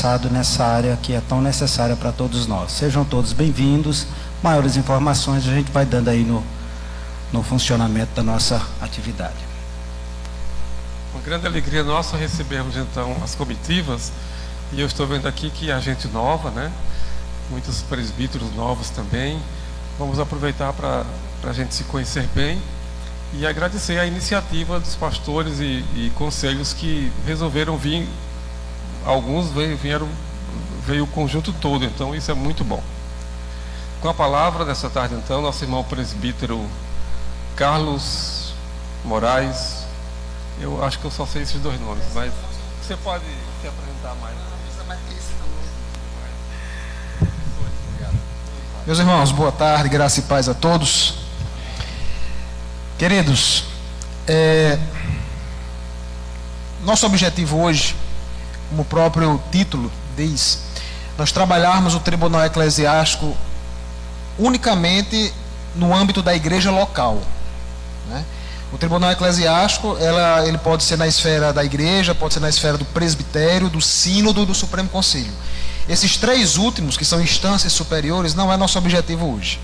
avançado nessa área que é tão necessária para todos nós. Sejam todos bem-vindos. Maiores informações a gente vai dando aí no funcionamento da nossa atividade. Com grande alegria nossa recebemos então as comitivas, e eu estou vendo aqui que a gente nova, né? Muitos presbíteros novos também. Vamos aproveitar para a gente se conhecer bem e agradecer a iniciativa dos pastores e conselhos que resolveram vir. Alguns veio o conjunto todo, então isso é muito bom. Com a palavra dessa tarde, então, nosso irmão presbítero Carlos Moraes. Eu acho que eu só sei esses dois nomes, mas você pode se apresentar mais. Meus irmãos, boa tarde, graça e paz a todos. Queridos, nosso objetivo hoje, como o próprio título diz, nós trabalharmos o tribunal eclesiástico unicamente no âmbito da igreja local, né? O tribunal eclesiástico, ele pode ser na esfera da igreja, pode ser na esfera do presbitério, do sínodo e do Supremo Conselho. Esses três últimos, que são instâncias superiores, não é nosso objetivo hoje.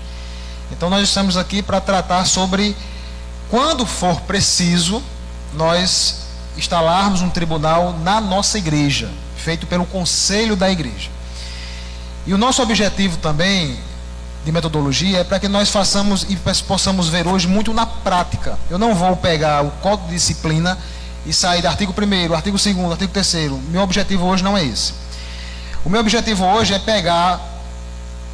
Então nós estamos aqui para tratar sobre, quando for preciso, nós instalarmos um tribunal na nossa igreja, feito pelo conselho da igreja. E o nosso objetivo também, de metodologia, é para que nós façamos e possamos ver hoje muito na prática. Eu não vou pegar o Código de Disciplina e sair do artigo 1º, artigo 2º, artigo 3º. Meu objetivo hoje não é esse. O meu objetivo hoje é pegar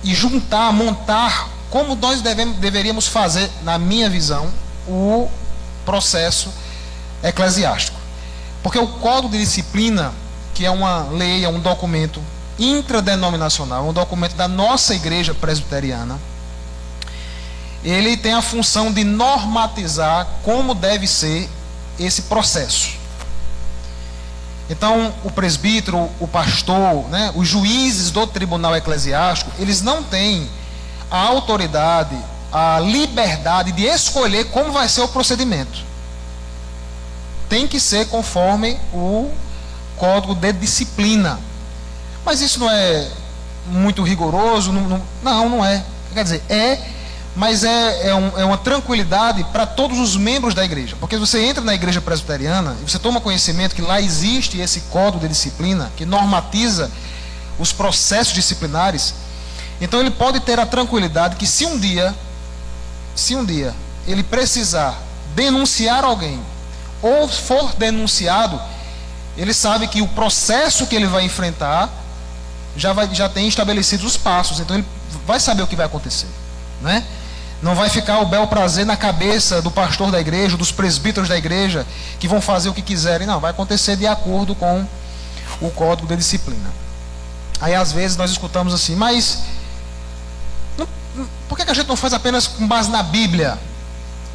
e juntar, montar como nós deveríamos fazer, na minha visão, o processo eclesiástico. Porque o Código de Disciplina, que é uma lei, é um documento intradenominacional, um documento da nossa igreja presbiteriana, ele tem a função de normatizar como deve ser esse processo. Então, o presbítero, o pastor, né, os juízes do tribunal eclesiástico, eles não têm a autoridade, a liberdade de escolher como vai ser o procedimento. Tem que ser conforme o Código de Disciplina. Mas isso não é muito rigoroso? Não é. Quer dizer, mas é uma tranquilidade para todos os membros da igreja. Porque você entra na igreja presbiteriana e você toma conhecimento que lá existe esse Código de Disciplina que normatiza os processos disciplinares. Então ele pode ter a tranquilidade que se um dia ele precisar denunciar alguém ou for denunciado, ele sabe que o processo que ele vai enfrentar já tem estabelecidos os passos. Então ele vai saber o que vai acontecer, né? Não vai ficar o bel prazer na cabeça do pastor da igreja, dos presbíteros da igreja, que vão fazer o que quiserem. Não, vai acontecer de acordo com o Código de Disciplina. Aí às vezes nós escutamos assim, mas por que a gente não faz apenas com base na Bíblia?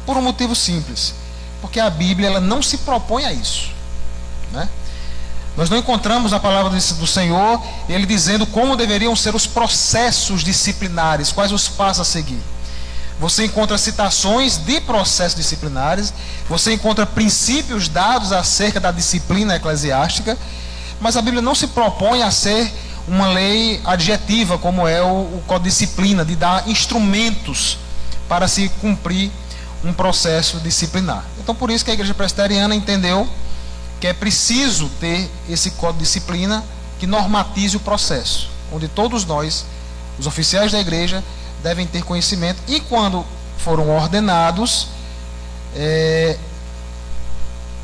Por um motivo simples, porque a Bíblia ela não se propõe a isso, né? Nós não encontramos a palavra do Senhor, ele dizendo como deveriam ser os processos disciplinares, quais os passos a seguir. Você encontra citações de processos disciplinares, você encontra princípios dados acerca da disciplina eclesiástica, mas a Bíblia não se propõe a ser uma lei adjetiva, como é o Código de Disciplina, de dar instrumentos para se cumprir um processo disciplinar. Então, por isso que a igreja presbiteriana entendeu que é preciso ter esse Código de Disciplina que normatize o processo, onde todos nós, os oficiais da igreja, devem ter conhecimento e, quando foram ordenados,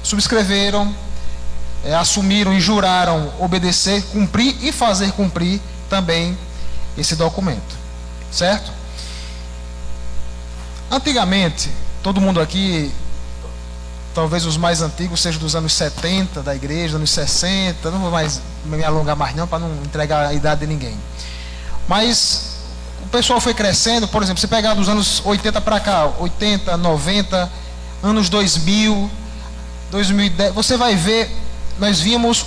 subscreveram, assumiram e juraram obedecer, cumprir e fazer cumprir também esse documento, certo? Antigamente, todo mundo aqui, talvez os mais antigos sejam dos anos 70 da igreja, anos 60, não vou mais me alongar mais não, para não entregar a idade de ninguém. Mas o pessoal foi crescendo, por exemplo, você pegar dos anos 80 para cá, 80, 90, anos 2000, 2010, você vai ver, nós vimos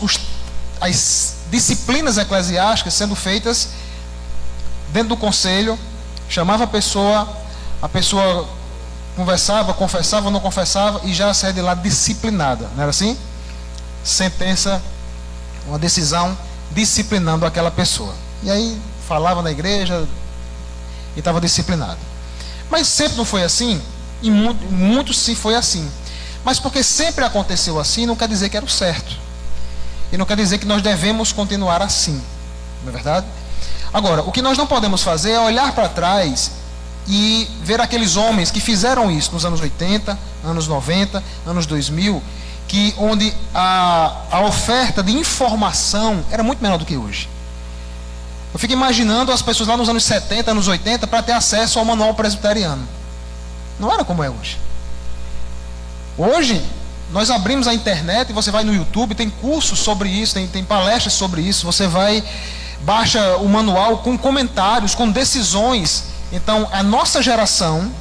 as disciplinas eclesiásticas sendo feitas dentro do conselho, chamava a pessoa conversava, confessava ou não confessava e já saía de lá disciplinada, não era assim? Sentença, uma decisão disciplinando aquela pessoa. E aí falava na igreja e estava disciplinado. Mas sempre não foi assim, e muito se foi assim. Mas porque sempre aconteceu assim, não quer dizer que era o certo. E não quer dizer que nós devemos continuar assim. Não é verdade? Agora, o que nós não podemos fazer é olhar para trás e ver aqueles homens que fizeram isso nos anos 80, anos 90, anos 2000, onde a oferta de informação era muito menor do que hoje. Eu fico imaginando as pessoas lá nos anos 70, anos 80, para ter acesso ao manual presbiteriano. Não era como é hoje. Hoje, nós abrimos a internet e você vai no YouTube, tem cursos sobre isso, tem palestras sobre isso, você baixa o manual com comentários, com decisões. Então, a nossa geração,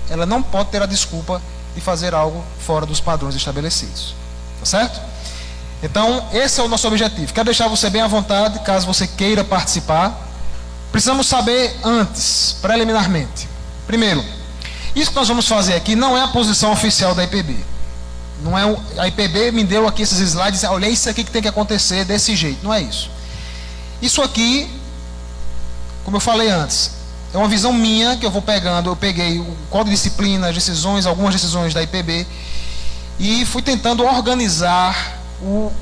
ela não pode ter a desculpa de fazer algo fora dos padrões estabelecidos. Tá certo? Então, esse é o nosso objetivo. Quero deixar você bem à vontade, caso você queira participar. Precisamos saber antes, preliminarmente. Primeiro, isso que nós vamos fazer aqui não é a posição oficial da IPB. Não é a IPB me deu aqui esses slides, olha isso aqui que tem que acontecer desse jeito. Não é isso. Isso aqui, como eu falei antes, é uma visão minha que eu vou pegando. Eu peguei o código de disciplina, as decisões, algumas decisões da IPB, e fui tentando organizar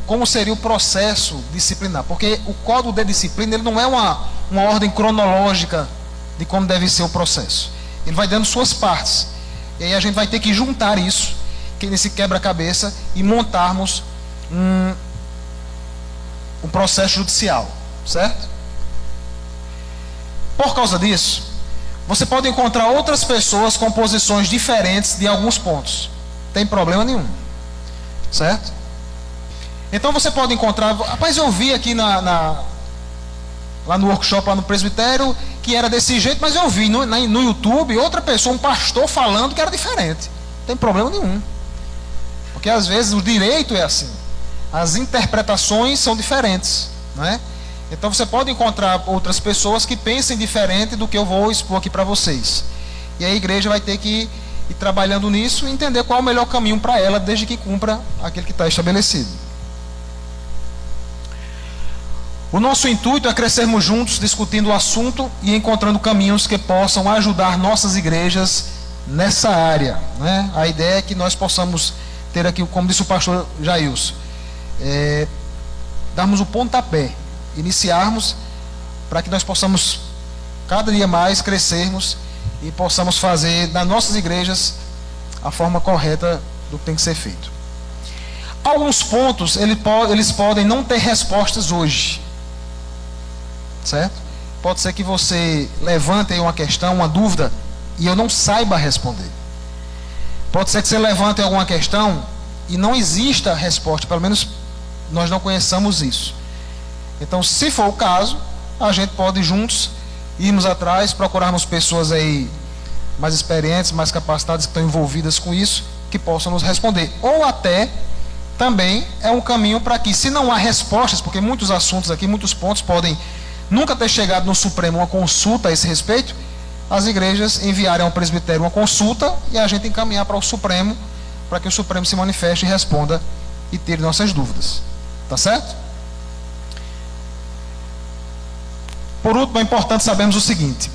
como seria o processo disciplinar. Porque o código de disciplina ele não é uma ordem cronológica de como deve ser o processo. Ele vai dando suas partes. E aí a gente vai ter que juntar isso, nesse quebra-cabeça, e montarmos um processo judicial. Certo? Por causa disso, você pode encontrar outras pessoas com posições diferentes de alguns pontos. Não tem problema nenhum. Certo? Então você pode encontrar... Rapaz, eu vi aqui lá no workshop, lá no presbitério, que era desse jeito, mas eu vi no YouTube outra pessoa, um pastor, falando que era diferente. Não tem problema nenhum. Porque às vezes o direito é assim. As interpretações são diferentes. Não é? Então você pode encontrar outras pessoas que pensem diferente do que eu vou expor aqui para vocês. E a igreja vai ter que ir trabalhando nisso e entender qual é o melhor caminho para ela, desde que cumpra aquele que está estabelecido. O nosso intuito é crescermos juntos, discutindo o assunto e encontrando caminhos que possam ajudar nossas igrejas nessa área. Né? A ideia é que nós possamos ter aqui, como disse o pastor Jailson, darmos o pontapé, iniciarmos para que nós possamos cada dia mais crescermos e possamos fazer das nossas igrejas a forma correta do que tem que ser feito. Alguns pontos eles podem não ter respostas hoje, certo? Pode ser que você levante aí uma questão, uma dúvida, e eu não saiba responder. Pode ser que você levante alguma questão e não exista resposta, pelo menos nós não conheçamos isso. Então, se for o caso, a gente pode juntos irmos atrás, procurarmos pessoas aí mais experientes, mais capacitadas, que estão envolvidas com isso, que possam nos responder. Ou até, também é um caminho para que, se não há respostas, porque muitos assuntos aqui, muitos pontos podem nunca ter chegado no Supremo uma consulta a esse respeito, as igrejas enviarem ao presbitério uma consulta e a gente encaminhar para o Supremo, para que o Supremo se manifeste e responda e tire nossas dúvidas. Tá certo? Por último, é importante sabermos o seguinte: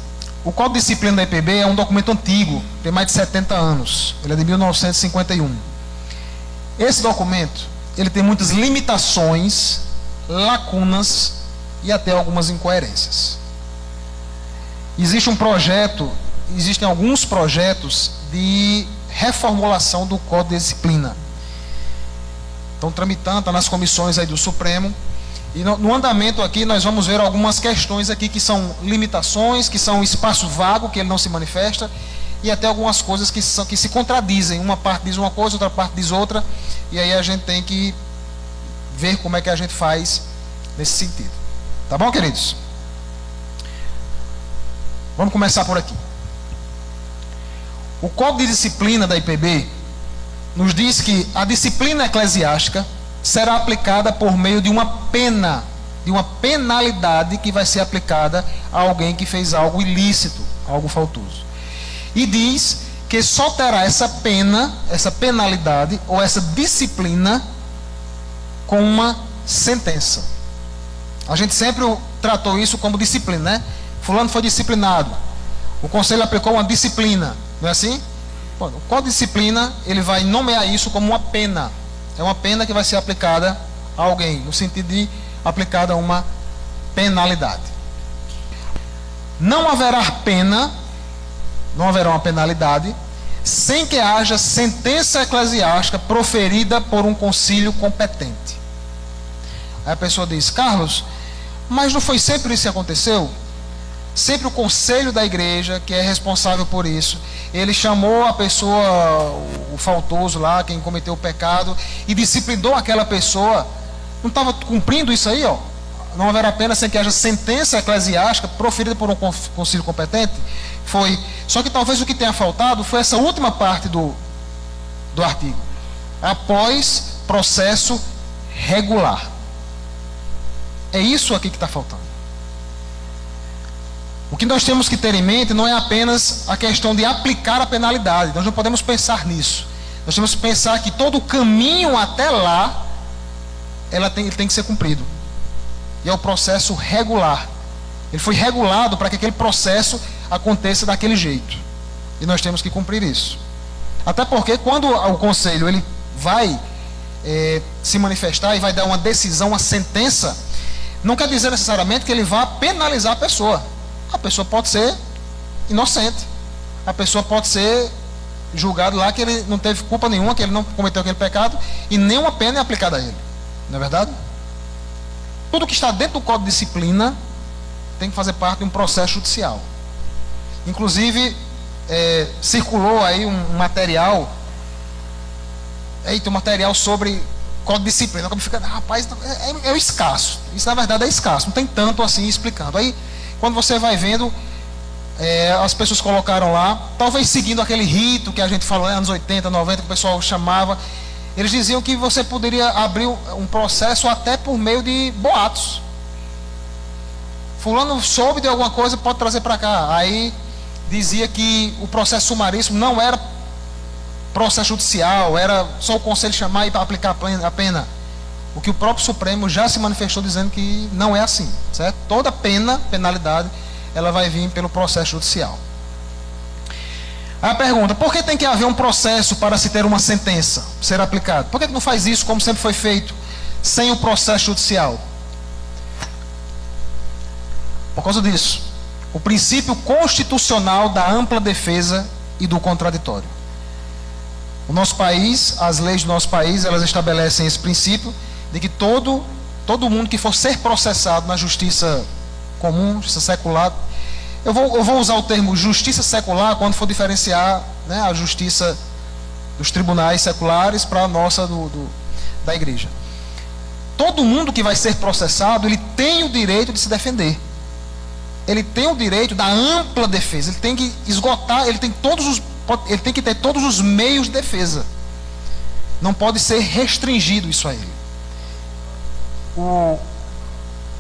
o Código de Disciplina da IPB é um documento antigo, tem mais de 70 anos, ele é de 1951. Esse documento, ele tem muitas limitações, lacunas e até algumas incoerências. Existem alguns projetos de reformulação do Código de Disciplina. Estão tramitando, está nas comissões aí do Supremo. E no andamento aqui nós vamos ver algumas questões aqui que são limitações, que são espaço vago, que ele não se manifesta, e até algumas coisas que se contradizem. Uma parte diz uma coisa, outra parte diz outra, e aí a gente tem que ver como é que a gente faz nesse sentido. Tá bom, queridos? Vamos começar por aqui. O Código de Disciplina da IPB nos diz que a disciplina eclesiástica será aplicada por meio de uma pena, de uma penalidade que vai ser aplicada a alguém que fez algo ilícito, algo faltoso. E diz que só terá essa pena, essa penalidade ou essa disciplina com uma sentença. A gente sempre tratou isso como disciplina, né? Fulano foi disciplinado. O conselho aplicou uma disciplina, não é assim? Bom, o código de disciplina, ele vai nomear isso como uma pena. É uma pena que vai ser aplicada a alguém, no sentido de aplicada a uma penalidade. Não haverá pena, não haverá uma penalidade, sem que haja sentença eclesiástica proferida por um concílio competente. Aí a pessoa diz: Carlos, mas não foi sempre isso que aconteceu? Sempre o conselho da igreja, que é responsável por isso, ele chamou a pessoa, o faltoso lá, quem cometeu o pecado, e disciplinou aquela pessoa. Não estava cumprindo isso aí, ó? Não haverá pena sem que haja sentença eclesiástica proferida por um concílio competente? Foi. Só que talvez o que tenha faltado foi essa última parte do artigo. Após processo regular. É isso aqui que está faltando. O que nós temos que ter em mente não é apenas a questão de aplicar a penalidade. Nós não podemos pensar nisso. Nós temos que pensar que todo o caminho até lá, ele tem que ser cumprido. E é o processo regular. Ele foi regulado para que aquele processo aconteça daquele jeito. E nós temos que cumprir isso. Até porque quando o conselho ele vai se manifestar e vai dar uma decisão, uma sentença, não quer dizer necessariamente que ele vá penalizar a pessoa. A pessoa pode ser inocente. A pessoa pode ser julgado lá que ele não teve culpa nenhuma, que ele não cometeu aquele pecado, e nenhuma pena é aplicada a ele. Não é verdade? Tudo que está dentro do Código de Disciplina tem que fazer parte de um processo judicial. Inclusive, circulou aí um material, um material sobre Código de Disciplina. Como fica, rapaz, é escasso. Isso na verdade é escasso, não tem tanto assim explicando. Aí, quando você vai vendo, as pessoas colocaram lá, talvez seguindo aquele rito que a gente falou nos anos 80, 90, que o pessoal chamava. Eles diziam que você poderia abrir um processo até por meio de boatos. Fulano soube de alguma coisa, pode trazer para cá. Aí dizia que o processo sumaríssimo não era processo judicial, era só o conselho chamar e aplicar a pena. O que o próprio Supremo já se manifestou dizendo que não é assim, certo? Toda penalidade, ela vai vir pelo processo judicial. A pergunta: por que tem que haver um processo para se ter uma sentença ser aplicada? Por que não faz isso como sempre foi feito, sem o processo judicial? Por causa disso, o princípio constitucional da ampla defesa e do contraditório. O nosso país, as leis do nosso país, elas estabelecem esse princípio de que todo mundo que for ser processado na justiça comum, justiça secular, eu vou usar o termo justiça secular quando for diferenciar, né, a justiça dos tribunais seculares para a nossa da igreja. Todo mundo que vai ser processado, ele tem o direito de se defender. Ele tem o direito da ampla defesa. Ele tem que esgotar, ele tem que ter todos os meios de defesa. Não pode ser restringido isso a ele. O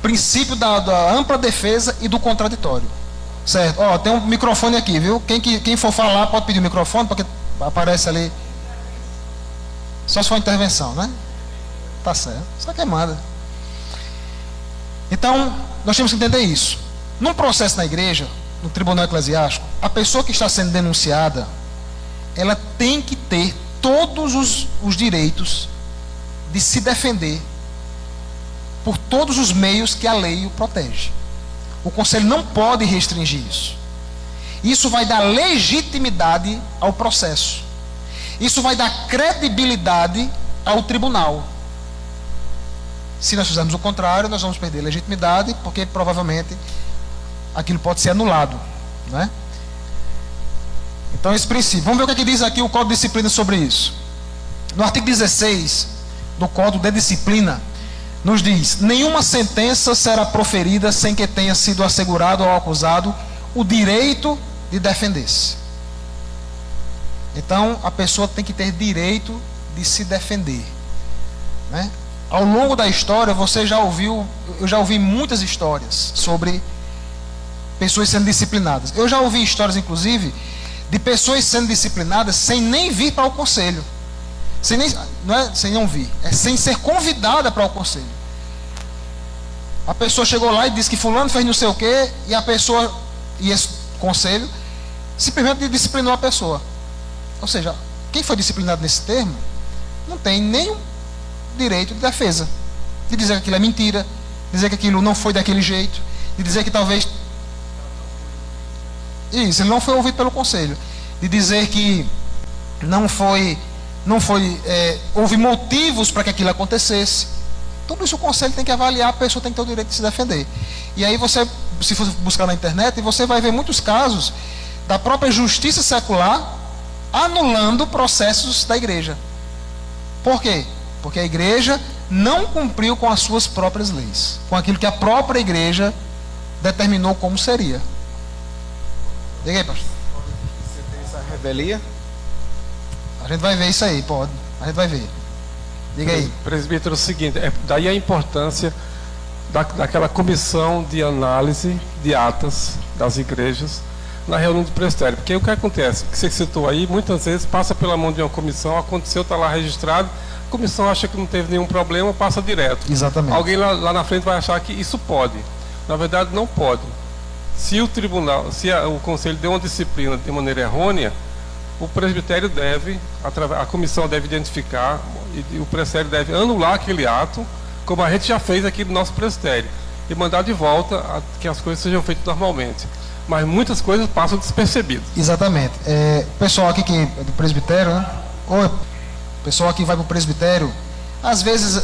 princípio da ampla defesa e do contraditório. Certo? Ó, tem um microfone aqui, viu? Quem for falar pode pedir o microfone, porque aparece ali. Só se for intervenção, né? Tá certo. Só que manda. Então, nós temos que entender isso. Num processo na igreja, no tribunal eclesiástico, a pessoa que está sendo denunciada, ela tem que ter todos os direitos de se defender por todos os meios que a lei o protege. O conselho não pode restringir isso. Isso vai dar legitimidade ao processo. Isso vai dar credibilidade ao tribunal. Se nós fizermos o contrário, nós vamos perder legitimidade, porque provavelmente aquilo pode ser anulado, né? Então esse princípio. Vamos ver o que diz aqui o Código de Disciplina sobre isso. No artigo 16 do Código de Disciplina, nos diz: nenhuma sentença será proferida sem que tenha sido assegurado ao acusado o direito de defender-se. Então a pessoa tem que ter direito de se defender, né? Ao longo da história, eu já ouvi muitas histórias sobre pessoas sendo disciplinadas. Eu já ouvi histórias, inclusive, de pessoas sendo disciplinadas sem nem vir para o conselho. Sem não vir, é sem ser convidada para o conselho. A pessoa chegou lá e disse que fulano fez não sei o quê, e a pessoa, e esse conselho, simplesmente disciplinou a pessoa. Ou seja, quem foi disciplinado nesse termo, não tem nenhum direito de defesa. De dizer que aquilo é mentira, de dizer que aquilo não foi daquele jeito, de dizer que talvez... Isso, ele não foi ouvido pelo conselho. De dizer que houve motivos para que aquilo acontecesse. Tudo isso o conselho tem que avaliar, a pessoa tem que ter o direito de se defender. E aí você, se for buscar na internet, você vai ver muitos casos da própria justiça secular anulando processos da igreja. Por quê? Porque a igreja não cumpriu com as suas próprias leis, com aquilo que a própria igreja determinou como seria. Diga aí, pastor. Você tem essa revelia? A gente vai ver isso aí, pode. A gente vai ver. Diga aí. Presbítero, é o seguinte, daí a importância daquela comissão de análise de atas das igrejas na reunião de presbitério. Porque o que acontece, que você citou aí, muitas vezes passa pela mão de uma comissão, aconteceu, está lá registrado, a comissão acha que não teve nenhum problema, passa direto. Exatamente. Alguém lá na frente vai achar que isso pode. Na verdade, não pode. Se o tribunal, o conselho deu uma disciplina de maneira errônea, o presbitério deve, a comissão deve identificar, e o presbitério deve anular aquele ato, como a gente já fez aqui no nosso presbitério, e mandar de volta que as coisas sejam feitas normalmente. Mas muitas coisas passam despercebidas. Exatamente. O pessoal aqui que é do presbitério, né? Ou o pessoal aqui vai para o presbitério, às vezes,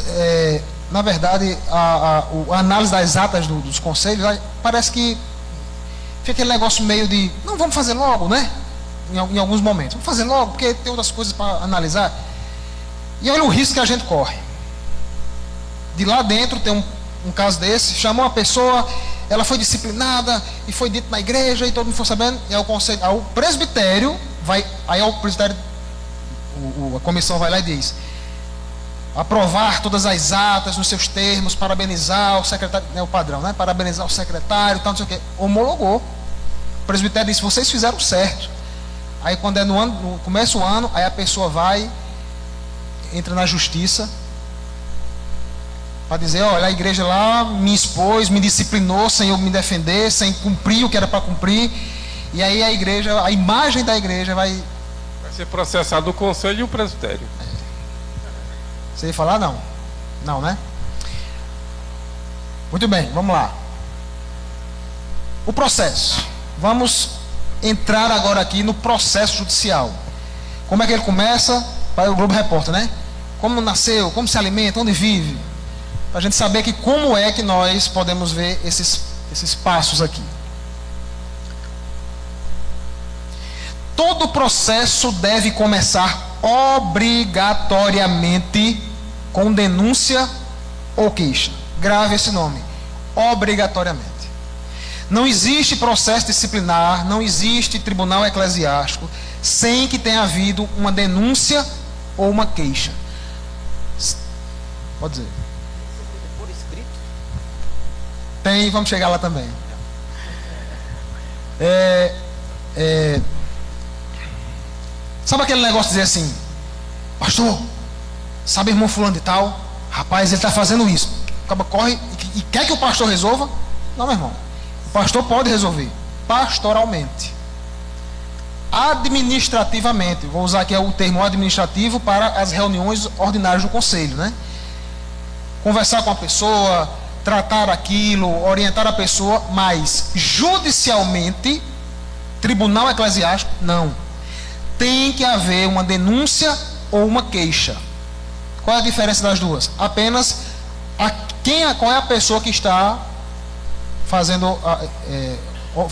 na verdade, a análise das atas dos conselhos, parece que fica aquele negócio meio de, não, vamos fazer logo, né? Em alguns momentos. Vamos fazer logo, porque tem outras coisas para analisar. E olha o risco que a gente corre. De lá dentro tem um caso desse, chamou uma pessoa, ela foi disciplinada e foi dito na igreja e todo mundo foi sabendo, e aí o presbitério vai, aí o presbitério, a comissão vai lá e diz: aprovar todas as atas nos seus termos, parabenizar o secretário, é o padrão, né? Parabenizar o secretário, tal, não sei o quê. Homologou. O presbitério disse: vocês fizeram certo. Aí quando é no começa o ano, aí a pessoa vai, entra na justiça para dizer: olha, a igreja lá me expôs, me disciplinou sem eu me defender, sem cumprir o que era para cumprir. E aí a igreja, a imagem da igreja vai ser processado o conselho e o presbitério. Você ia falar? Não. Não, né? Muito bem, vamos lá. O processo. Vamos entrar agora aqui no processo judicial. Como é que ele começa? Para o Globo Repórter, né? Como nasceu, como se alimenta, onde vive. Para a gente saber que como é que nós podemos ver esses passos aqui. Todo processo deve começar obrigatoriamente com denúncia ou queixa. Grave esse nome. Obrigatoriamente. Não existe processo disciplinar, não existe tribunal eclesiástico sem que tenha havido uma denúncia ou uma queixa. Pode dizer. Por escrito? Tem, vamos chegar lá também. Sabe aquele negócio de dizer assim: pastor, sabe irmão fulano de tal? Rapaz, ele está fazendo isso. Acaba, corre e quer que o pastor resolva? Não, meu irmão. O pastor pode resolver pastoralmente, administrativamente. Vou usar aqui o termo administrativo para as reuniões ordinárias do conselho, né? Conversar com a pessoa, tratar aquilo, orientar a pessoa, mas judicialmente, tribunal eclesiástico, não. Tem que haver uma denúncia ou uma queixa. Qual é a diferença das duas? Apenas qual é a pessoa que está fazendo,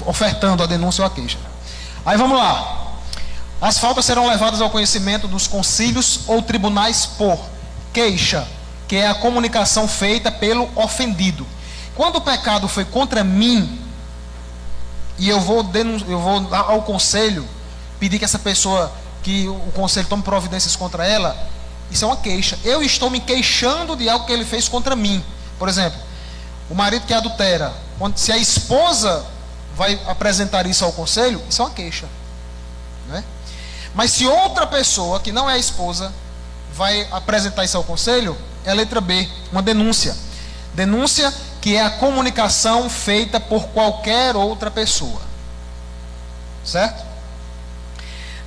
ofertando a denúncia ou a queixa. Aí vamos lá. As faltas serão levadas ao conhecimento dos concílios ou tribunais por queixa, que é a comunicação feita pelo ofendido. Quando o pecado foi contra mim, e eu vou ao conselho pedir que essa pessoa, que o conselho tome providências contra ela, isso é uma queixa. Eu estou me queixando de algo que ele fez contra mim. Por exemplo, o marido que adultera, se a esposa vai apresentar isso ao conselho, isso é uma queixa, né? Mas se outra pessoa que não é a esposa vai apresentar isso ao conselho, é a letra B, uma denúncia. Denúncia que que é a comunicação feita por qualquer outra pessoa. Certo?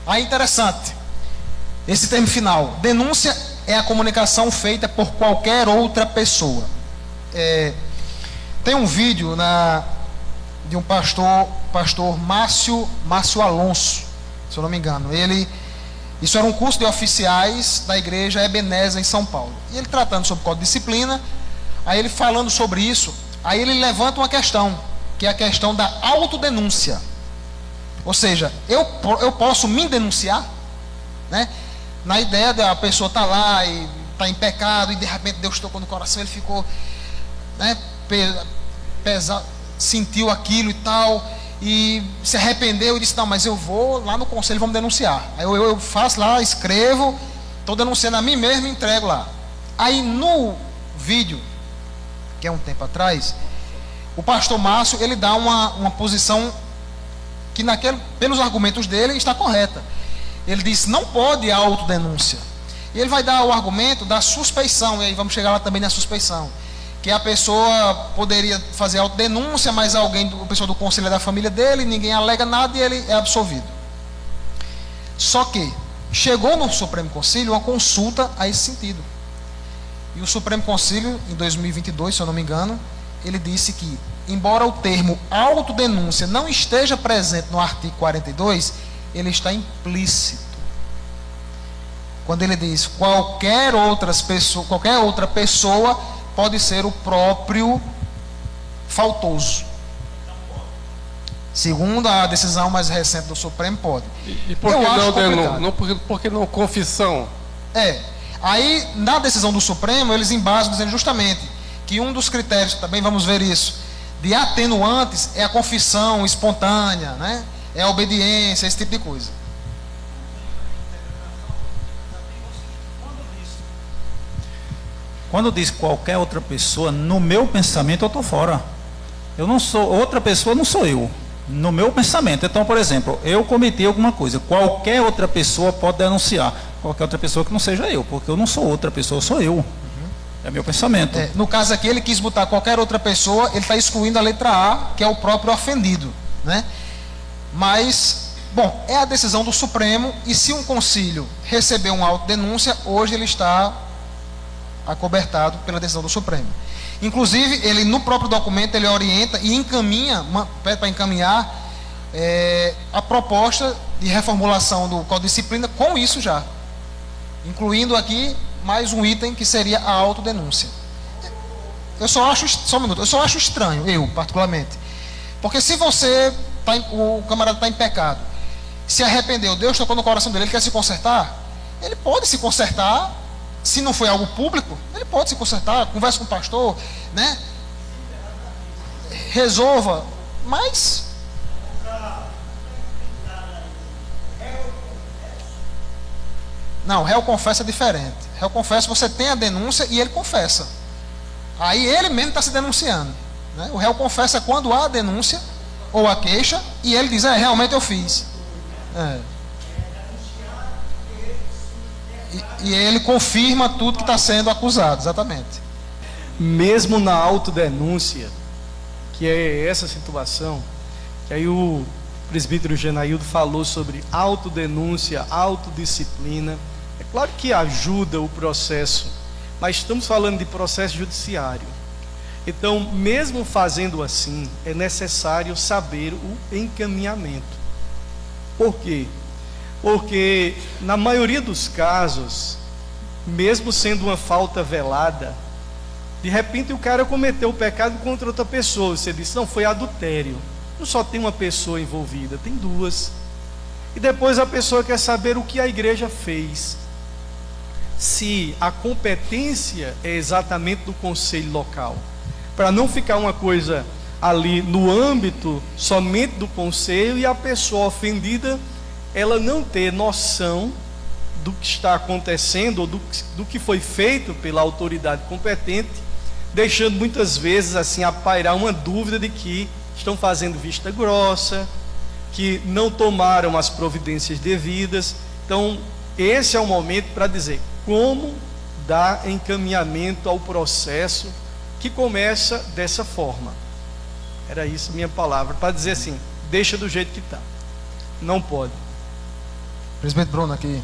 Aí interessante, esse termo final, denúncia é a comunicação feita por qualquer outra pessoa. Tem um vídeo de um pastor Márcio Alonso, se eu não me engano. Isso era um curso de oficiais da igreja Ebenezer em São Paulo. E ele tratando sobre código de disciplina, aí ele falando sobre isso, aí ele levanta uma questão, que é a questão da autodenúncia. Ou seja, eu posso me denunciar, né? Na ideia de a pessoa estar lá e está em pecado, e de repente Deus tocou no coração, ele ficou, né, pesado, sentiu aquilo e tal, e se arrependeu e disse: não, mas eu vou lá no conselho, vamos denunciar. Aí eu faço lá, escrevo, estou denunciando a mim mesmo e entrego lá. Aí no vídeo, que é um tempo atrás, o pastor Márcio, ele dá uma posição que pelos argumentos dele está correta. Ele diz: não pode autodenúncia. E ele vai dar o argumento da suspeição, e aí vamos chegar lá também na suspeição, que a pessoa poderia fazer autodenúncia, mas a pessoa do conselho é da família dele, ninguém alega nada e ele é absolvido. Só que chegou no Supremo Conselho uma consulta a esse sentido. E o Supremo Conselho, em 2022, se eu não me engano, ele disse que, embora o termo autodenúncia não esteja presente no artigo 42, ele está implícito. Quando ele diz qualquer outra pessoa pode ser o próprio faltoso. Segundo a decisão mais recente do Supremo, pode. E por que não denúncia? Por que não confissão? Aí, na decisão do Supremo, eles embasam dizendo justamente que um dos critérios, também vamos ver isso, de atenuantes é a confissão espontânea, né? É a obediência, esse tipo de coisa. Quando diz qualquer outra pessoa, no meu pensamento eu estou fora. Eu não sou, outra pessoa não sou eu. No meu pensamento. Então, por exemplo, eu cometi alguma coisa, qualquer outra pessoa pode denunciar. Qualquer outra pessoa que não seja eu, porque eu não sou outra pessoa, eu sou eu. É meu pensamento. No caso aqui, ele quis botar qualquer outra pessoa, ele está excluindo a letra A, que é o próprio ofendido, né? Mas, bom, é a decisão do Supremo, e se um concílio recebeu uma autodenúncia, hoje ele está acobertado pela decisão do Supremo. Inclusive, ele no próprio documento, ele orienta e encaminha, pede para encaminhar a proposta de reformulação do Código de Disciplina com isso já, incluindo aqui mais um item que seria a autodenúncia. Eu só acho estranho, eu particularmente, porque se o camarada está em pecado, se arrependeu, Deus tocou no coração dele, ele quer se consertar, ele pode se consertar. Se não foi algo público, ele pode se consertar, conversa com o pastor, né? Resolva, mas não, réu confessa é diferente. Réu confessa, você tem a denúncia e ele confessa. Aí ele mesmo está se denunciando, né? O réu confessa quando há a denúncia ou a queixa e ele diz: realmente eu fiz. E ele confirma tudo que está sendo acusado, exatamente. Mesmo na autodenúncia, que é essa situação, que aí o presbítero Genaildo falou sobre autodenúncia, autodisciplina. É claro que ajuda o processo, mas estamos falando de processo judiciário. Então, mesmo fazendo assim, é necessário saber o encaminhamento. Por quê? Porque na maioria dos casos, mesmo sendo uma falta velada, de repente o cara cometeu o pecado contra outra pessoa. Você disse: não, foi adultério. Não só tem uma pessoa envolvida, tem duas. E depois a pessoa quer saber o que a igreja fez. Se a competência é exatamente do conselho local, para não ficar uma coisa ali no âmbito somente do conselho e a pessoa ofendida ela não ter noção do que está acontecendo ou do que foi feito pela autoridade competente, deixando muitas vezes assim a pairar uma dúvida de que estão fazendo vista grossa, que não tomaram as providências devidas. Então esse é o momento para dizer como dar encaminhamento ao processo que começa dessa forma. Era isso minha palavra, para dizer assim, deixa do jeito que está. Não pode. Presbítero Bruno aqui.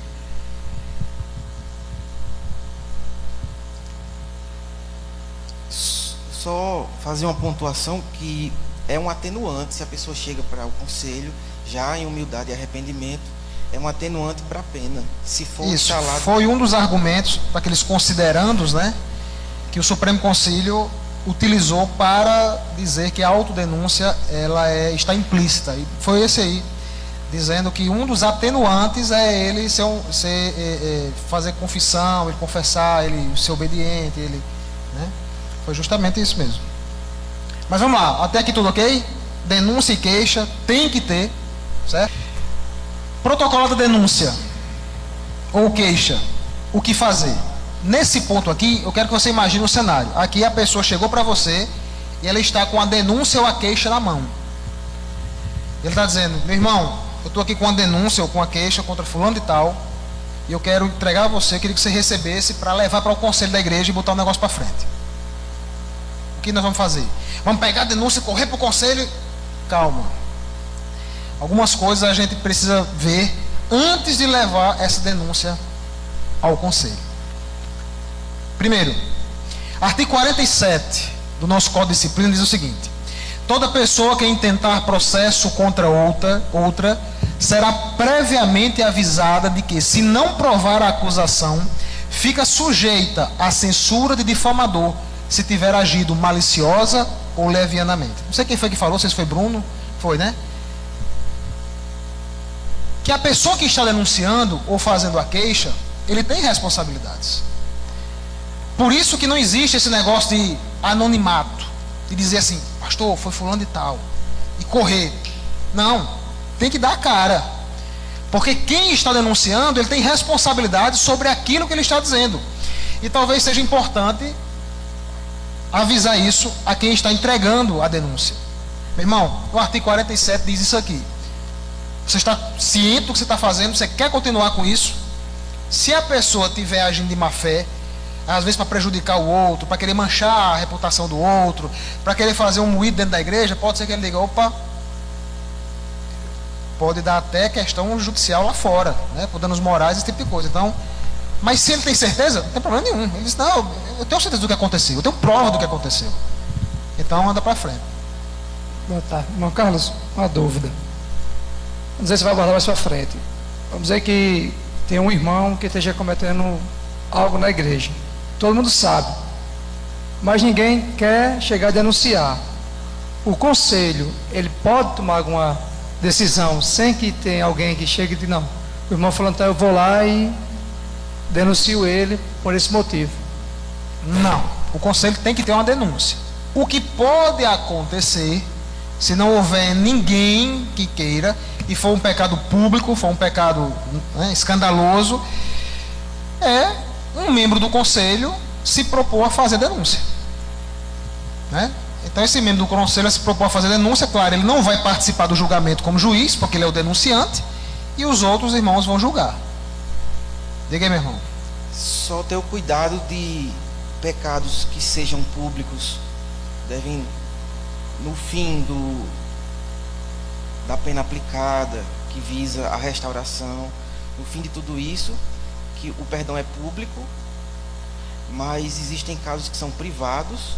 Só fazer uma pontuação que é um atenuante se a pessoa chega para o conselho já em humildade e arrependimento, é um atenuante para a pena. Se for Isso instalado... foi um dos argumentos daqueles considerandos, né, que o Supremo Conselho utilizou para dizer que a autodenúncia está implícita. E foi esse aí, dizendo que um dos atenuantes é ele fazer confissão, ele confessar, ele ser obediente, ele, né? Foi justamente isso mesmo. Mas vamos lá, até aqui tudo ok? Denúncia e queixa tem que ter, certo? Protocolo da denúncia ou queixa, o que fazer? Nesse ponto aqui, eu quero que você imagine o cenário. Aqui a pessoa chegou para você e ela está com a denúncia ou a queixa na mão. Ele está dizendo, meu irmão, eu estou aqui com a denúncia ou com a queixa contra fulano de tal, e eu quero entregar a você, queria que você recebesse para levar para o conselho da igreja e botar o negócio para frente. O que nós vamos fazer? Vamos pegar a denúncia, correr para o conselho? Calma. Algumas coisas a gente precisa ver antes de levar essa denúncia ao conselho. Primeiro, artigo 47 do nosso Código de Disciplina diz o seguinte: toda pessoa que intentar processo contra outra será previamente avisada de que, se não provar a acusação, fica sujeita à censura de difamador se tiver agido maliciosa ou levianamente. Não sei quem foi que falou, não sei se foi Bruno, foi, né? Que a pessoa que está denunciando ou fazendo a queixa, ele tem responsabilidades. Por isso que não existe esse negócio de anonimato, de dizer assim, pastor, foi fulano de tal, e correr. Não, tem que dar a cara. Porque quem está denunciando, ele tem responsabilidade sobre aquilo que ele está dizendo. E talvez seja importante avisar isso a quem está entregando a denúncia. Meu irmão, o artigo 47 diz isso aqui. Você está ciente do que você está fazendo, você quer continuar com isso? Se a pessoa estiver agindo de má fé, às vezes para prejudicar o outro, para querer manchar a reputação do outro, para querer fazer um moído dentro da igreja, pode ser que ele diga, opa, pode dar até questão judicial lá fora, né, por danos morais, esse tipo de coisa. Então, mas se ele tem certeza, não tem problema nenhum. Ele diz, não, eu tenho certeza do que aconteceu, eu tenho prova do que aconteceu. Então anda para frente. Boa tarde. Irmão Carlos, uma dúvida. Vamos dizer que você vai abordar mais para frente. Vamos dizer que tem um irmão que esteja cometendo algo na igreja. Todo mundo sabe. Mas ninguém quer chegar a denunciar. O conselho, ele pode tomar alguma decisão sem que tenha alguém que chegue e diga, não, o irmão falando, então eu vou lá e denuncio ele por esse motivo. Não, o conselho tem que ter uma denúncia. O que pode acontecer, se não houver ninguém que queira, e for um pecado público, for um pecado, né, escandaloso, é um membro do conselho se propor a fazer denúncia, né? Então esse membro do conselho se propor a fazer denúncia, claro, ele não vai participar do julgamento como juiz, porque ele é o denunciante, e os outros irmãos vão julgar. Diga aí, meu irmão. Só ter o cuidado de pecados que sejam públicos, devem, no fim da pena aplicada, que visa a restauração, no fim de tudo isso, que o perdão é público, mas existem casos que são privados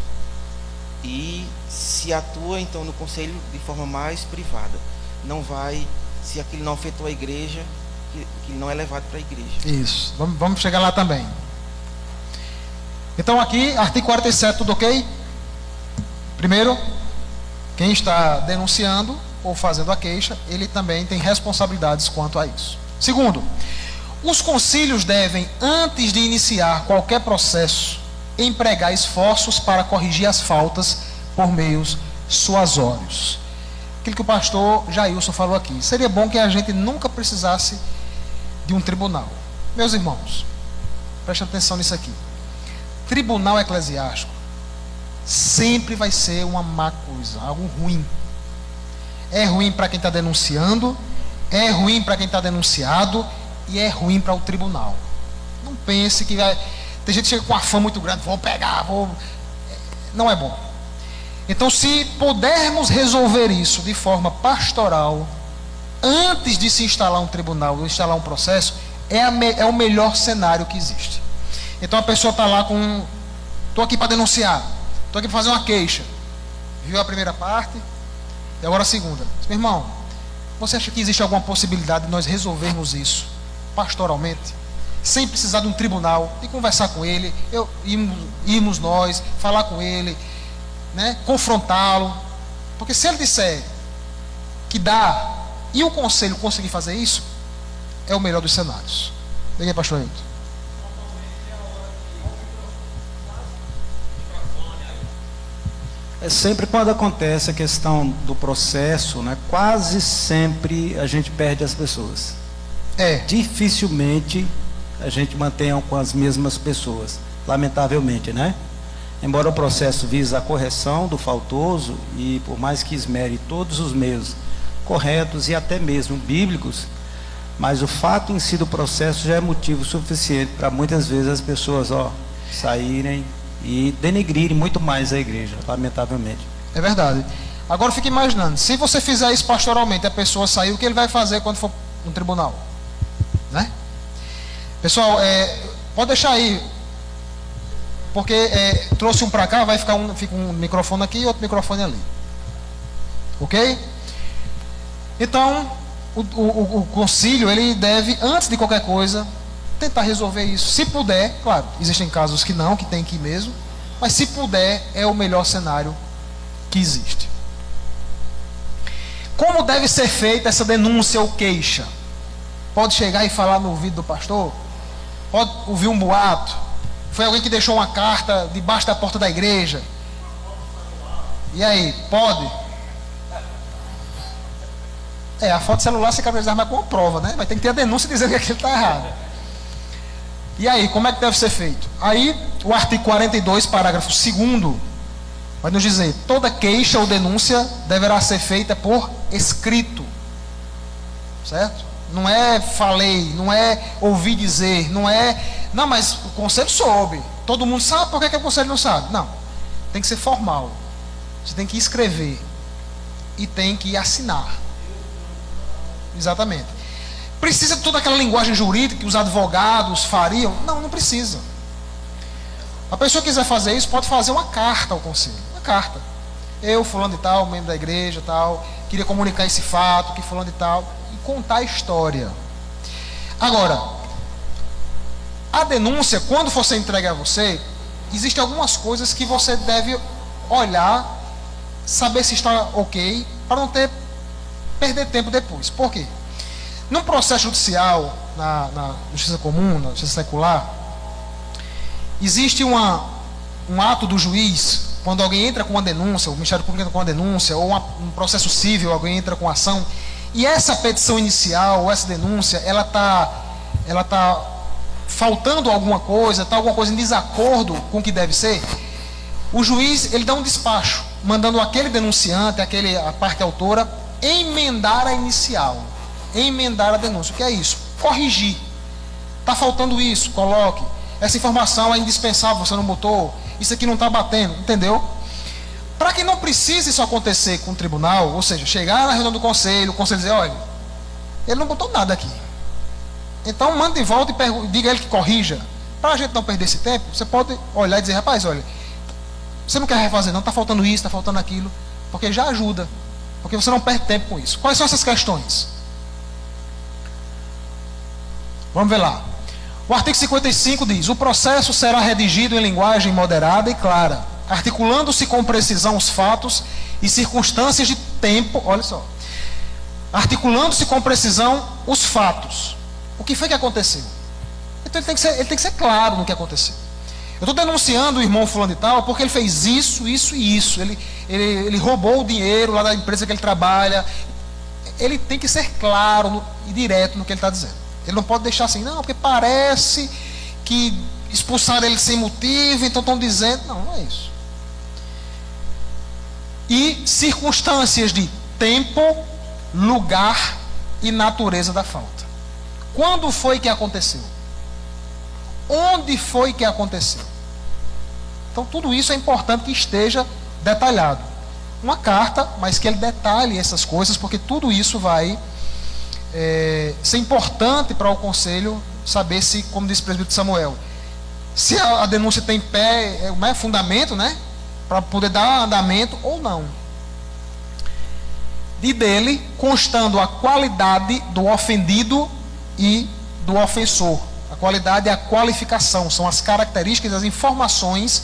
e se atua então no conselho de forma mais privada. Não vai, se aquilo não afetou a igreja, que não é levado para a igreja. Isso, vamos chegar lá também. Então aqui, artigo 47, tudo ok? Primeiro, quem está denunciando ou fazendo a queixa, ele também tem responsabilidades quanto a isso. Segundo, os concílios devem, antes de iniciar qualquer processo, empregar esforços para corrigir as faltas por meios suasórios. Aquilo que o pastor Jailson falou aqui. Seria bom que a gente nunca precisasse de um tribunal. Meus irmãos, prestem atenção nisso aqui. Tribunal eclesiástico sempre vai ser uma má coisa, algo ruim. É ruim para quem está denunciando, é ruim para quem está denunciado e é ruim para o tribunal. Não pense que vai... Tem gente que chega com uma fama muito grande, vou pegar, vou... não é bom. Então, se pudermos resolver isso de forma pastoral, antes de se instalar um tribunal, ou instalar um processo, é o melhor cenário que existe. Então a pessoa está lá com, estou aqui para denunciar, estou aqui para fazer uma queixa, viu a primeira parte, e agora a segunda. Meu irmão, você acha que existe alguma possibilidade de nós resolvermos isso pastoralmente, sem precisar de um tribunal, de conversar com ele, irmos nós, falar com ele, né, confrontá-lo? Porque se ele disser que dá, e o conselho conseguir fazer isso, é o melhor dos cenários. Liga aí, pastor Ailton. É sempre quando acontece a questão do processo, né, quase sempre a gente perde as pessoas. Dificilmente a gente mantém com as mesmas pessoas, lamentavelmente, né? Embora o processo vise a correção do faltoso e por mais que esmere todos os meios corretos e até mesmo bíblicos, mas o fato em si do processo já é motivo suficiente para muitas vezes as pessoas saírem e denegrirem muito mais a igreja, lamentavelmente. É verdade. Agora fique imaginando, se você fizer isso pastoralmente, a pessoa sair, o que ele vai fazer quando for no tribunal? Né? Pessoal, pode deixar aí, porque trouxe um para cá, fica um microfone aqui e outro microfone ali. Ok? Então, o concílio, ele deve, antes de qualquer coisa, tentar resolver isso. Se puder, claro, existem casos que não, que tem que ir mesmo, mas se puder, é o melhor cenário que existe. Como deve ser feita essa denúncia ou queixa? Pode chegar e falar no ouvido do pastor? Pode ouvir um boato? Foi alguém que deixou uma carta debaixo da porta da igreja? E aí, pode? A foto celular você caracterizar mais com uma prova, né? Vai ter que ter a denúncia dizendo que aquilo está errado. E aí, como é que deve ser feito? Aí, o artigo 42, parágrafo 2º, vai nos dizer: toda queixa ou denúncia deverá ser feita por escrito. Certo? Não é falei, não é ouvi dizer, não é... Não, mas o conselho soube. Todo mundo sabe, por que o conselho não sabe? Não, tem que ser formal. Você tem que escrever e tem que assinar. Exatamente. Precisa de toda aquela linguagem jurídica que os advogados fariam? Não, não precisa. A pessoa que quiser fazer isso pode fazer uma carta ao conselho. Uma carta. Eu, fulano de tal, membro da igreja, tal, queria comunicar esse fato, que fulano de tal, e contar a história. Agora, a denúncia, quando for ser entregue a você, existem algumas coisas que você deve olhar, saber se está ok, para não perder tempo depois. Por quê? Num processo judicial, na justiça comum, na justiça secular, existe um ato do juiz, quando alguém entra com uma denúncia, o Ministério Público entra com uma denúncia, ou um processo civil, alguém entra com ação, e essa petição inicial, ou essa denúncia, ela tá faltando alguma coisa, está alguma coisa em desacordo com o que deve ser, o juiz, ele dá um despacho, mandando aquele denunciante, a parte autora, emendar a inicial, emendar a denúncia. O que é isso? Corrigir. Está faltando isso, coloque. Essa informação é indispensável, você não botou. Isso aqui não está batendo, entendeu? Para que não precise isso acontecer com o tribunal, ou seja, chegar na reunião do conselho, o conselho dizer: olha, ele não botou nada aqui. Então manda de volta e diga a ele que corrija. Para a gente não perder esse tempo, você pode olhar e dizer: rapaz, olha, você não quer refazer não, está faltando isso, está faltando aquilo, porque já ajuda. Porque você não perde tempo com isso. Quais são essas questões? Vamos ver lá. O artigo 55 diz: o processo será redigido em linguagem moderada e clara, articulando-se com precisão os fatos e circunstâncias de tempo. Olha só. Articulando-se com precisão os fatos. O que foi que aconteceu? Então ele tem que ser claro no que aconteceu. Eu estou denunciando o irmão fulano e tal, porque ele fez isso, isso e isso. Ele roubou o dinheiro lá da empresa que ele trabalha. Ele tem que ser claro e direto no que ele está dizendo. Ele não pode deixar assim: não, porque parece que expulsaram ele sem motivo, então estão dizendo. Não, não é isso. E circunstâncias de tempo, lugar e natureza da falta. Quando foi que aconteceu? Onde foi que aconteceu? Então, tudo isso é importante que esteja detalhado. Uma carta, mas que ele detalhe essas coisas, porque tudo isso vai ser importante para o conselho saber se, como disse o presbítero Samuel, se a denúncia tem pé, fundamento, né, para poder dar andamento ou não. E dele constando a qualidade do ofendido e do ofensor. A qualidade é a qualificação, são as características, as informações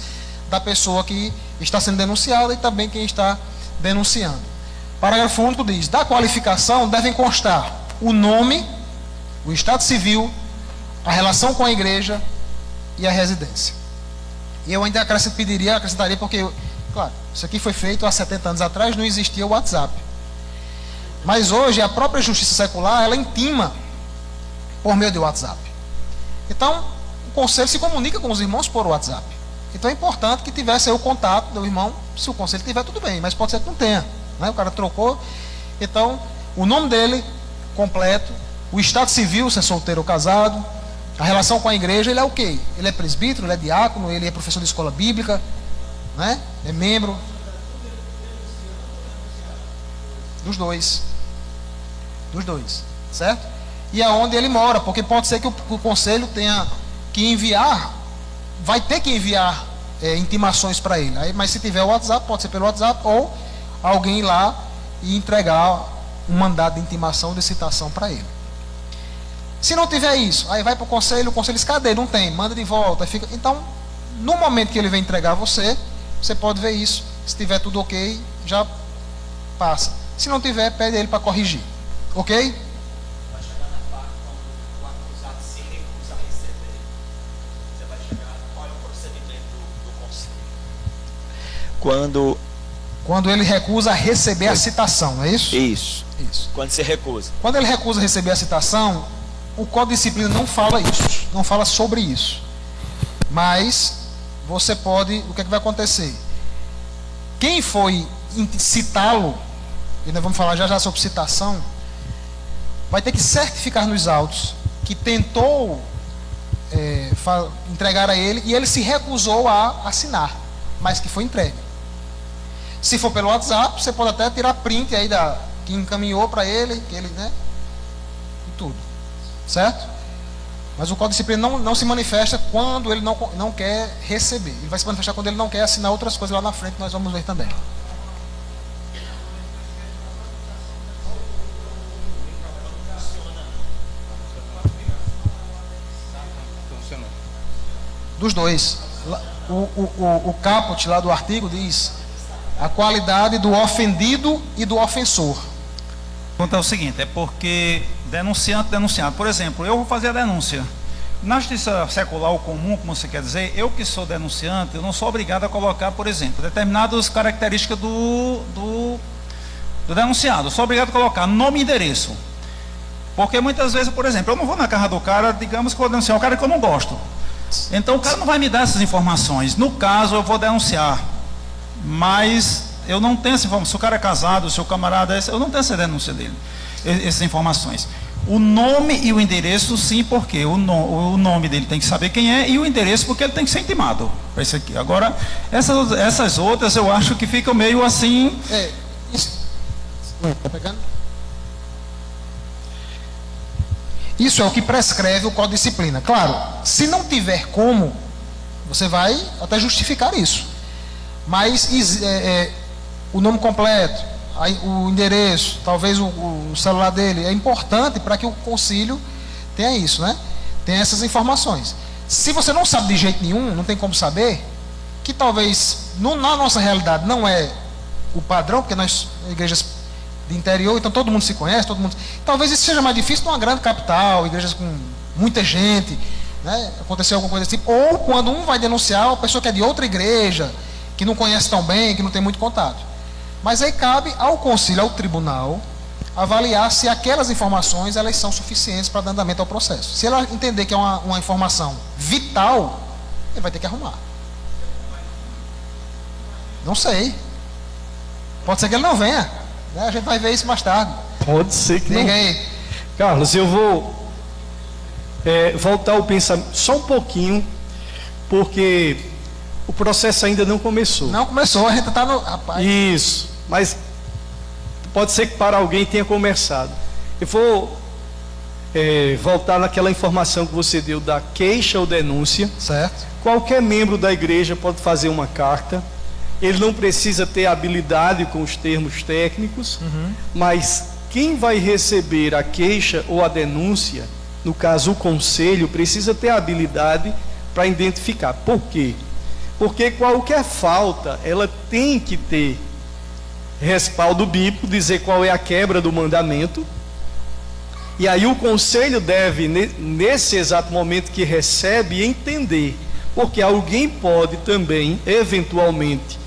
da pessoa que está sendo denunciada e também quem está denunciando. Parágrafo único diz: da qualificação devem constar o nome, o estado civil, a relação com a igreja e a residência. E eu ainda acrescentaria, porque, claro, isso aqui foi feito há 70 anos atrás, não existia o WhatsApp. Mas hoje a própria justiça secular, ela intima por meio de WhatsApp. Então, o conselho se comunica com os irmãos por WhatsApp. Então é importante que tivesse aí o contato do irmão. Se o conselho tiver, tudo bem, mas pode ser que não tenha, né? O cara trocou. Então, o nome dele completo, o estado civil, se é solteiro ou casado, a relação com a igreja, ele é o quê? Ele é presbítero, ele é diácono, ele é professor de escola bíblica, né? É membro dos dois, certo? E aonde ele mora, porque pode ser que o conselho tenha que enviar, vai ter que enviar intimações para ele. Aí, mas se tiver o WhatsApp, pode ser pelo WhatsApp, ou alguém ir lá e entregar um mandado de intimação, de citação para ele. Se não tiver isso, aí vai para o conselho diz: cadê? Não tem, manda de volta. Fica. Então, no momento que ele vem entregar você pode ver isso. Se tiver tudo ok, já passa. Se não tiver, pede ele para corrigir. Ok? Vai chegar na parte quando o acusado se recusa a receber. Você vai chegar, qual é o procedimento do conselho? Quando ele recusa a receber a citação, não é isso? Isso. Quando se recusa. Quando ele recusa receber a citação, o Código de Disciplina não fala isso, não fala sobre isso. Mas você pode, o que é que vai acontecer? Quem foi citá-lo, e nós vamos falar já sobre citação, vai ter que certificar nos autos que tentou entregar a ele e ele se recusou a assinar, mas que foi entregue. Se for pelo WhatsApp, você pode até tirar print aí que encaminhou para ele, que ele, né? E tudo. Certo? Mas o Código de Disciplina não se manifesta quando ele não quer receber. Ele vai se manifestar quando ele não quer assinar outras coisas lá na frente, nós vamos ver também. Dos dois. O caput lá do artigo diz a qualidade do ofendido e do ofensor. O ponto é o seguinte, é porque denunciante. Por exemplo, eu vou fazer a denúncia. Na justiça secular ou comum, como você quer dizer, eu que sou denunciante, eu não sou obrigado a colocar, por exemplo, determinadas características do denunciado. Eu sou obrigado a colocar nome e endereço. Porque muitas vezes, por exemplo, eu não vou na casa do cara, digamos que vou denunciar um cara que eu não gosto. Então o cara não vai me dar essas informações. No caso, eu vou denunciar. Mas eu não tenho essa informação. Se o cara é casado, se o camarada é, eu não tenho essa denúncia dele, essas informações. O nome e o endereço, sim, porque o nome dele tem que saber quem é, e o endereço porque ele tem que ser intimado para isso aqui. Agora, essas outras eu acho que ficam meio assim. Tá pegando? Isso é o que prescreve o Código de Disciplina. Claro, se não tiver como, você vai até justificar isso. Mas o nome completo, o endereço, talvez o celular dele, é importante para que o concílio tenha isso, né? Tenha essas informações. Se você não sabe de jeito nenhum, não tem como saber, que talvez na nossa realidade não é o padrão, porque nós, igrejas de interior, então todo mundo se conhece, talvez isso seja mais difícil numa grande capital, igrejas com muita gente, né? Aconteceu alguma coisa assim, ou quando um vai denunciar uma pessoa que é de outra igreja, que não conhece tão bem, que não tem muito contato. Mas aí cabe ao concílio, ao tribunal, avaliar se aquelas informações elas são suficientes para dar andamento ao processo. Se ela entender que é uma informação vital, ele vai ter que arrumar. Não sei. Pode ser que ele não venha, né? A gente vai ver isso mais tarde. Pode ser que Diga não. aí. Carlos, eu vou voltar o pensamento só um pouquinho, porque O processo ainda não começou. Não começou, a gente está no... Rapaz, Isso, mas pode ser que para alguém tenha começado. Eu vou voltar naquela informação que você deu da queixa ou denúncia. certo? Qualquer membro da igreja pode fazer uma carta. Ele não precisa ter habilidade com os termos técnicos, mas quem vai receber a queixa ou a denúncia, no caso o conselho, precisa ter habilidade para identificar. Por quê? Porque qualquer falta, ela tem que ter respaldo bíblico, dizer qual é a quebra do mandamento. E aí o conselho deve, nesse exato momento que recebe, entender. Porque alguém pode também, eventualmente,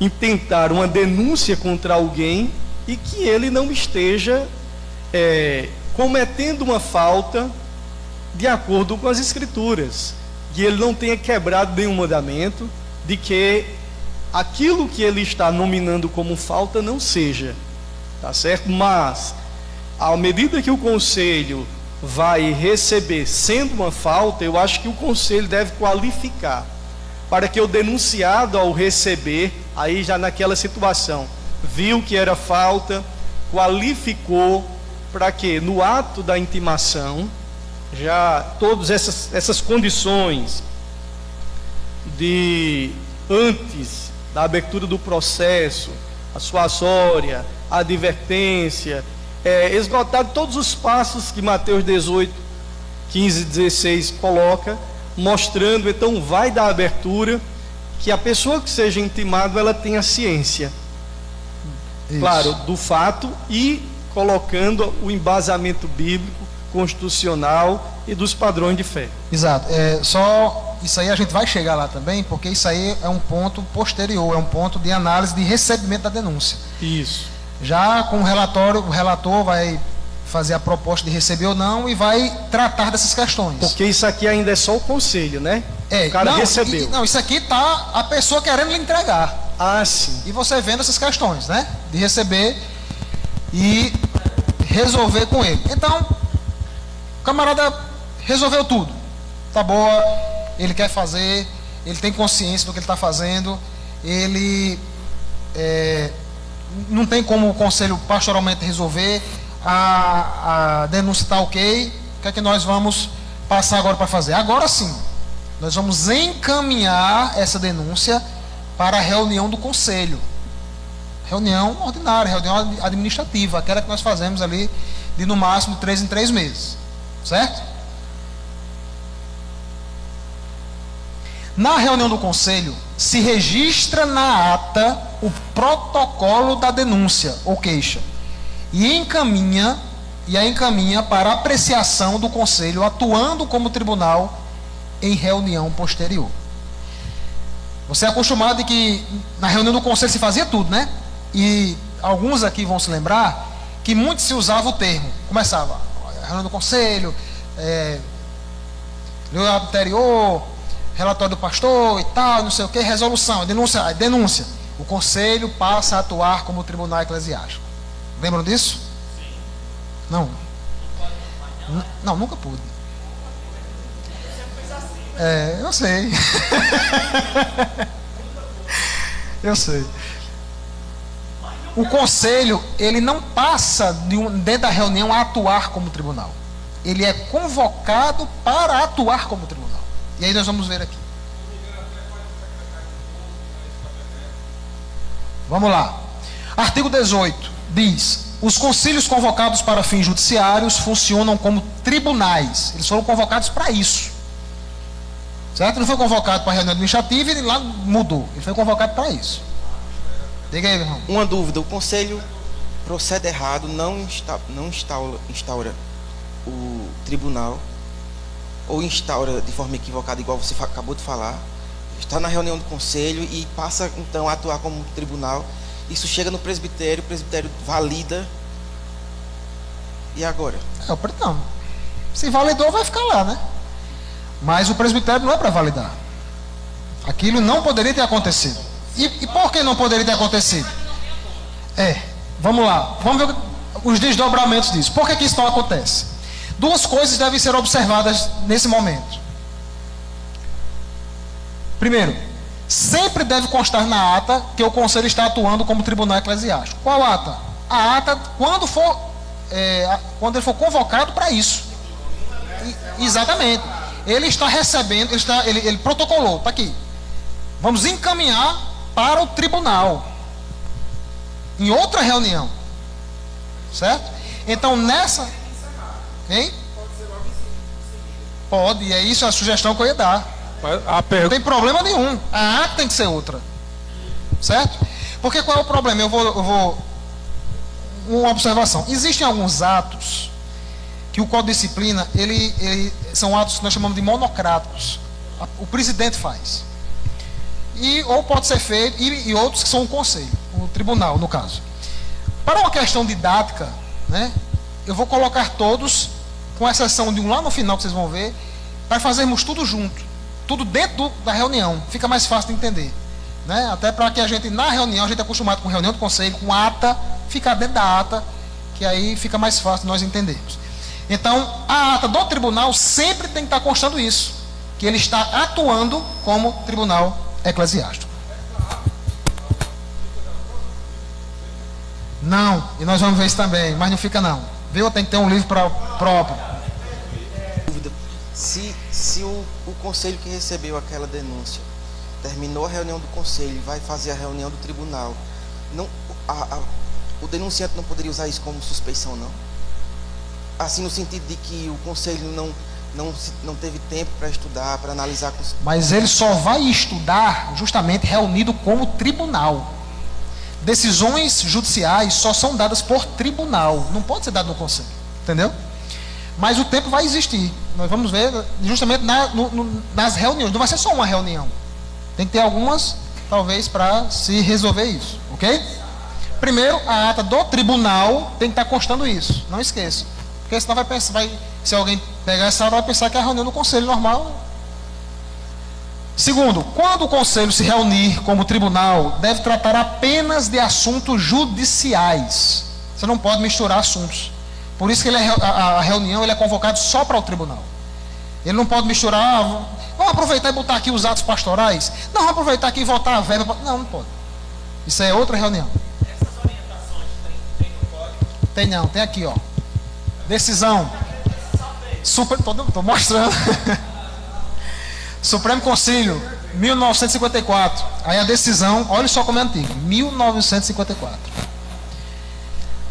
intentar uma denúncia contra alguém e que ele não esteja cometendo uma falta de acordo com as Escrituras. Que ele não tenha quebrado nenhum mandamento, de que aquilo que ele está nominando como falta não seja, tá certo? Mas, à medida que o conselho vai receber sendo uma falta, eu acho que o conselho deve qualificar, para que o denunciado, ao receber, aí já naquela situação, viu que era falta, qualificou, para que no ato da intimação, já todas essas condições de antes da abertura do processo, a suasória, a advertência, esgotado todos os passos que Mateus 18, 15 e 16 coloca, mostrando, então vai dar abertura, que a pessoa que seja intimada, ela tenha ciência, claro, do fato, e colocando o embasamento bíblico, constitucional e dos padrões de fé. Exato. Só isso aí a gente vai chegar lá também, porque isso aí é um ponto posterior, é um ponto de análise de recebimento da denúncia. Isso. Já com o relatório, o relator vai fazer a proposta de receber ou não e vai tratar dessas questões. Porque isso aqui ainda é só o conselho, né? O cara recebeu. Não, isso aqui tá a pessoa querendo lhe entregar. Ah, sim. E você vendo essas questões, né? De receber e resolver com ele. Então, o camarada resolveu tudo. Tá boa, ele quer fazer, ele tem consciência do que ele está fazendo, ele não tem como o conselho pastoralmente resolver, a denúncia está ok, o que é que nós vamos passar agora para fazer? Agora sim, nós vamos encaminhar essa denúncia para a reunião do conselho. Reunião ordinária, reunião administrativa, aquela que nós fazemos ali de no máximo 3 em 3 meses. Certo? Na reunião do conselho, se registra na ata o protocolo da denúncia ou queixa e a encaminha para apreciação do conselho, atuando como tribunal em reunião posterior. Você é acostumado de que na reunião do conselho se fazia tudo, né? E alguns aqui vão se lembrar que muito se usava o termo, começava a reunião do conselho, reunião anterior, relatório do pastor e tal, não sei o que, resolução, denúncia. O conselho passa a atuar como tribunal eclesiástico. Lembram disso? Sim. Não. Não, nunca pude. Eu sei. Eu sei. O conselho, ele não passa dentro da reunião a atuar como tribunal. Ele é convocado para atuar como tribunal. E aí nós vamos ver aqui. Vamos lá. Artigo 18 diz: os concílios convocados para fins judiciários funcionam como tribunais. Eles foram convocados para isso. Certo? Não foi convocado para reunião administrativa e lá mudou. Ele foi convocado para isso. Diga aí, irmão. Uma dúvida: o conselho procede errado, não instaura o tribunal, ou instaura de forma equivocada, igual você acabou de falar, está na reunião do conselho e passa então a atuar como tribunal. Isso chega no presbitério, o presbitério valida. E agora? Não. Se validou, vai ficar lá, né? Mas o presbitério não é para validar. Aquilo não poderia ter acontecido. E por que não poderia ter acontecido? Vamos lá. Vamos ver os desdobramentos disso. Por que isso não acontece? Duas coisas devem ser observadas nesse momento. Primeiro, sempre deve constar na ata que o conselho está atuando como tribunal eclesiástico. Qual ata? A ata quando ele for convocado para isso. Exatamente. Ele está recebendo, ele protocolou, está aqui. Vamos encaminhar para o tribunal em outra reunião, certo? Então nessa, hein? Pode, e é isso a sugestão que eu ia dar. Não tem problema nenhum. A ata tem que ser outra, certo? Porque qual é o problema? Eu vou uma observação. Existem alguns atos que o Código de Disciplina, ele são atos que nós chamamos de monocráticos. O presidente faz. Ou pode ser feito, e outros que são o conselho, o tribunal, no caso. Para uma questão didática, né, eu vou colocar todos, com exceção de um lá no final que vocês vão ver, para fazermos tudo junto, tudo dentro da reunião, fica mais fácil de entender. Né? Até para que a gente, na reunião, a gente é acostumado com reunião do conselho, com ata, ficar dentro da ata, que aí fica mais fácil de nós entendermos. Então, a ata do tribunal sempre tem que estar constando isso, que ele está atuando como tribunal eclesiástico. Não, e nós vamos ver isso também, mas não fica não. Viu? Tem que ter um livro próprio. Se o conselho que recebeu aquela denúncia terminou a reunião do conselho e vai fazer a reunião do tribunal, o denunciante não poderia usar isso como suspeição, não? Assim, no sentido de que o conselho não teve tempo para estudar, para analisar. Mas ele só vai estudar justamente reunido como tribunal. Decisões judiciais só são dadas por tribunal, não pode ser dado no conselho, entendeu? Mas o tempo vai existir. Nós vamos ver justamente nas reuniões. Não vai ser só uma reunião. Tem que ter algumas, talvez, para se resolver isso, ok? Primeiro, a ata do tribunal tem que estar constando isso. Não esqueça. Porque senão se alguém pegar essa hora, vai pensar que é a reunião do conselho normal. Segundo, quando o conselho se reunir como tribunal, deve tratar apenas de assuntos judiciais. Você não pode misturar assuntos. Por isso que a reunião ele é convocado só para o tribunal. Ele não pode misturar. Vamos aproveitar e botar aqui os atos pastorais? Não, vamos aproveitar aqui e votar a verba. Não pode. Isso é outra reunião. Essas orientações tem no código? Tem não, tem aqui, ó. Decisão. Estou mostrando. Supremo Conselho, 1954. Aí a decisão, olha só como é antigo, 1954.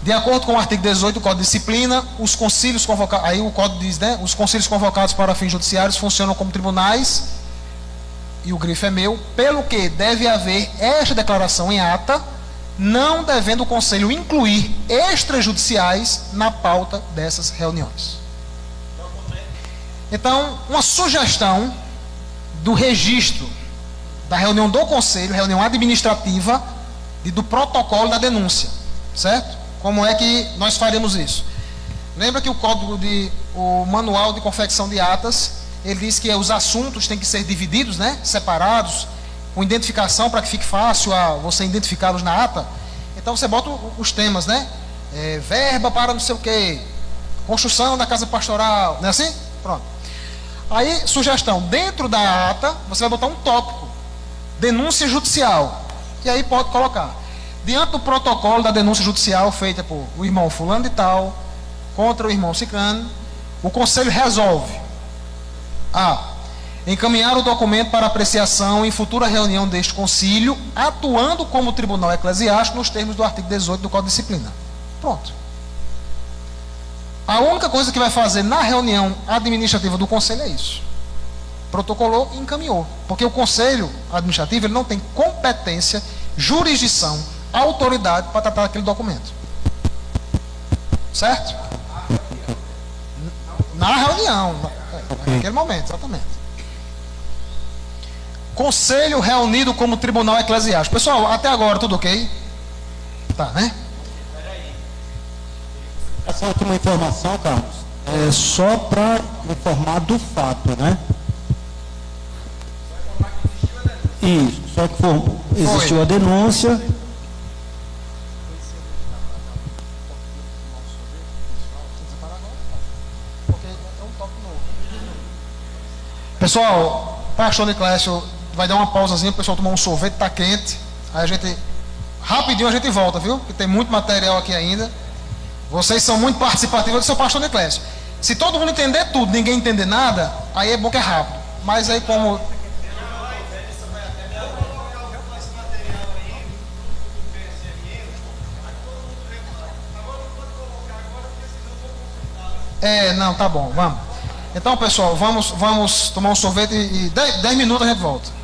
De acordo com o artigo 18 do Código de Disciplina, os concílios convocados, aí o Código diz, né, os concílios convocados para fins judiciários funcionam como tribunais, e o grifo é meu, pelo que deve haver esta declaração em ata, não devendo o conselho incluir extrajudiciais na pauta dessas reuniões. Então, uma sugestão do registro da reunião do conselho, reunião administrativa, do protocolo da denúncia, certo? Como é que nós faremos isso? Lembra que o manual de confecção de atas, ele diz que os assuntos têm que ser divididos, né? Separados, com identificação para que fique fácil você identificá-los na ata. Então você bota os temas, né? Verba para não sei o quê, construção da casa pastoral, não é assim? Pronto. Aí, sugestão, dentro da ata, você vai botar um tópico, denúncia judicial, e aí pode colocar, diante do protocolo da denúncia judicial feita por o irmão fulano de tal, contra o irmão ciclano, o conselho resolve encaminhar o documento para apreciação em futura reunião deste concílio, atuando como tribunal eclesiástico nos termos do artigo 18 do Código de Disciplina. Pronto. A única coisa que vai fazer na reunião administrativa do conselho é isso. Protocolou e encaminhou. Porque o conselho administrativo ele não tem competência, jurisdição, autoridade para tratar aquele documento. Certo? Na reunião. Naquele momento, exatamente. Conselho reunido como tribunal eclesiástico. Pessoal, até agora tudo ok? Tá, né? Essa última informação, Carlos, é só para informar do fato, né? Isso, só que existiu a denúncia. Pessoal, pastor Niclésio vai dar uma pausazinha, o pessoal tomar um sorvete, tá quente. Aí a gente, rapidinho a gente volta, viu? Porque tem muito material aqui ainda. Vocês são muito participativos, eu sou pastor Niclésio. Se todo mundo entender tudo, ninguém entender nada, aí é bom que é rápido. Mas aí como... não, tá bom, vamos. Então, pessoal, vamos tomar um sorvete e 10 minutos a gente volta.